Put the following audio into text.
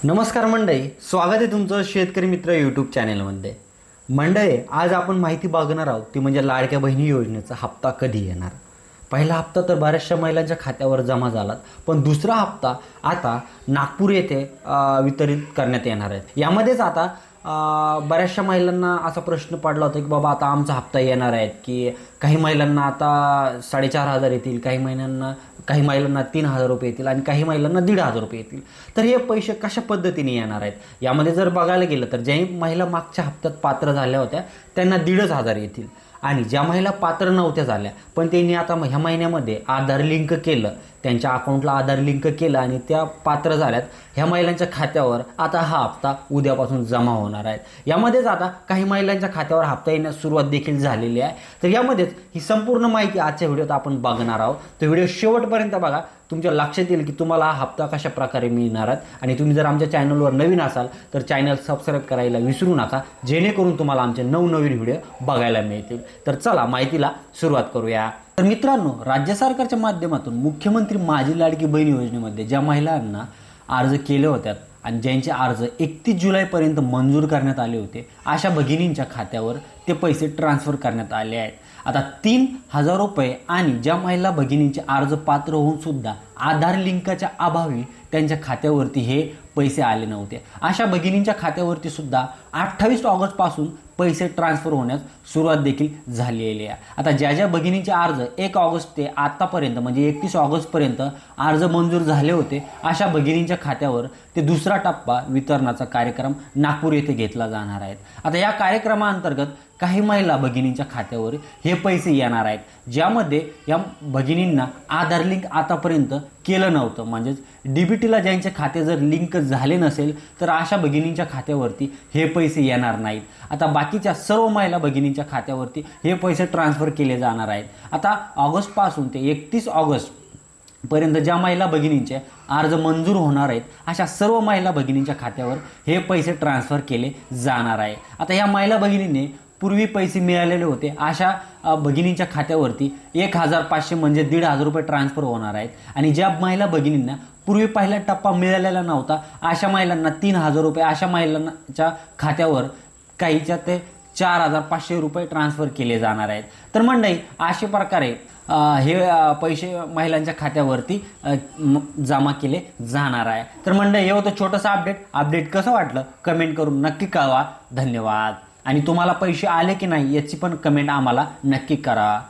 नमस्कार मंडळी, स्वागत आहे तुमचं शेतकरी मित्र यूट्यूब चॅनेलमध्ये. मंडळी, आज आपण माहिती बघणार आहोत ती म्हणजे लाडक्या बहिणी योजनेचा हप्ता कधी येणार. पहिला हप्ता तर बऱ्याचशा महिलांच्या खात्यावर जमा झाला, पण दुसरा हप्ता आता नागपूर येथे वितरित करण्यात येणार आहे. यामध्येच आता बऱ्याचशा महिलांना असा प्रश्न पडला होता की बाबा आता आमचा हप्ता येणार आहे की काही महिलांना आता 4,500 येतील, काही महिलांना 3,000 रुपये येतील आणि काही महिलांना 1,500 रुपये येतील. तर हे पैसे कशा पद्धतीने येणार आहेत यामध्ये जर बघायला गेलं तर ज्याही महिला मागच्या हप्त्यात पात्र झाल्या होत्या त्यांना 1,500 येतील आणि ज्या महिला पात्र नव्हत्या झाल्या पण त्यांनी आता ह्या महिन्यामध्ये आधार लिंक केलं, त्यांच्या अकाउंटला आधार लिंक केलं आणि त्या पात्र झाल्यात, ह्या महिलांच्या खात्यावर आता हा हप्ता उद्यापासून जमा होणार आहे. यामध्येच आता काही महिलांच्या खात्यावर हप्ता येण्यास सुरुवात देखील झालेली आहे. तर यामध्येच ही संपूर्ण माहिती आजच्या व्हिडिओत आपण बघणार आहोत. तर व्हिडिओ शेवटपर्यंत बघा, तुमच्या लक्षात येईल की तुम्हाला हा हप्ता कशा प्रकारे मिळणार आहे. आणि तुम्ही जर आमच्या चॅनलवर नवीन असाल तर चॅनल सबस्क्राईब करायला विसरू नका, जेणेकरून तुम्हाला आमचे नवनवीन व्हिडिओ बघायला मिळतील. तर चला माहितीला सुरुवात करूया. तर मित्रांनो, राज्य सरकारच्या माध्यमातून मुख्यमंत्री माझी लाडकी बहीण योजनेमध्ये ज्या महिलांना अर्ज केले होते आणि ज्यांचे अर्ज 31 जुलैपर्यंत मंजूर करण्यात आले होते अशा भगिनींच्या खात्यावर ते पैसे ट्रान्सफर करण्यात आले आहेत. आता 3,000 रुपये आणि ज्या महिला भगिनींचे अर्ज पात्र होऊन सुद्धा आधार लिंकाच्या अभावी त्यांच्या खात्यावरती हे पैसे आले नव्हते अशा भगिनींच्या खात्यावरती सुद्धा 28 ऑगस्टपासून पैसे ट्रान्सफर होण्यास सुरुवात देखील झालेली आहे. आता ज्या भगिनींचे अर्ज 1 ऑगस्ट ते आतापर्यंत म्हणजे 31 ऑगस्टपर्यंत अर्ज मंजूर झाले होते अशा भगिनींच्या खात्यावर ते दुसरा टप्पा वितरणाचा कार्यक्रम नागपूर येथे घेतला जाणार आहे. आता या कार्यक्रमाअंतर्गत काही महिला भगिनींच्या खात्यावर हे पैसे येणार आहेत, ज्यामध्ये या भगिनींना आधार लिंक आतापर्यंत केलं नव्हतं. म्हणजेच DBTला ज्यांचे खाते जर लिंक झाले नसेल तर अशा भगिनींच्या खात्यावरती हे पैसे येणार नाहीत. आता बाकीच्या सर्व महिला भगिनींच्या खात्यावरती हे पैसे ट्रान्सफर केले जाणार आहेत. आता ऑगस्टपासून ते 31 ऑगस्ट पर्यंत ज्या महिला भगिनींचे अर्ज मंजूर होणार आहेत अशा सर्व महिला भगिनींच्या खात्यावर हे पैसे ट्रान्सफर केले जाणार आहे. आता या महिला भगिनींनी पूर्वी पैसे मिळालेले होते अशा भगिनींच्या खात्यावरती 1,500 म्हणजे 1,500 रुपये ट्रान्सफर होणार आहेत आणि ज्या महिला भगिनींना पूर्वी पहिला टप्पा मिळालेला नव्हता अशा महिलांना 3,000 रुपये, अशा महिलांच्या खात्यावर काहीच्या ते 4,500 रुपये ट्रान्सफर केले जाणार आहेत. तर मंडळी, अशा प्रकारे हे पैसे महिलांच्या खात्यावरती जमा केले जाणार आहे. तर मंडळी, हे होतं छोटंसं अपडेट कसं वाटलं कमेंट करून नक्की कळवा. धन्यवाद. आणि तुम्हाला पैसे आले की नाही याची पण कमेंट आम्हाला नक्की करा.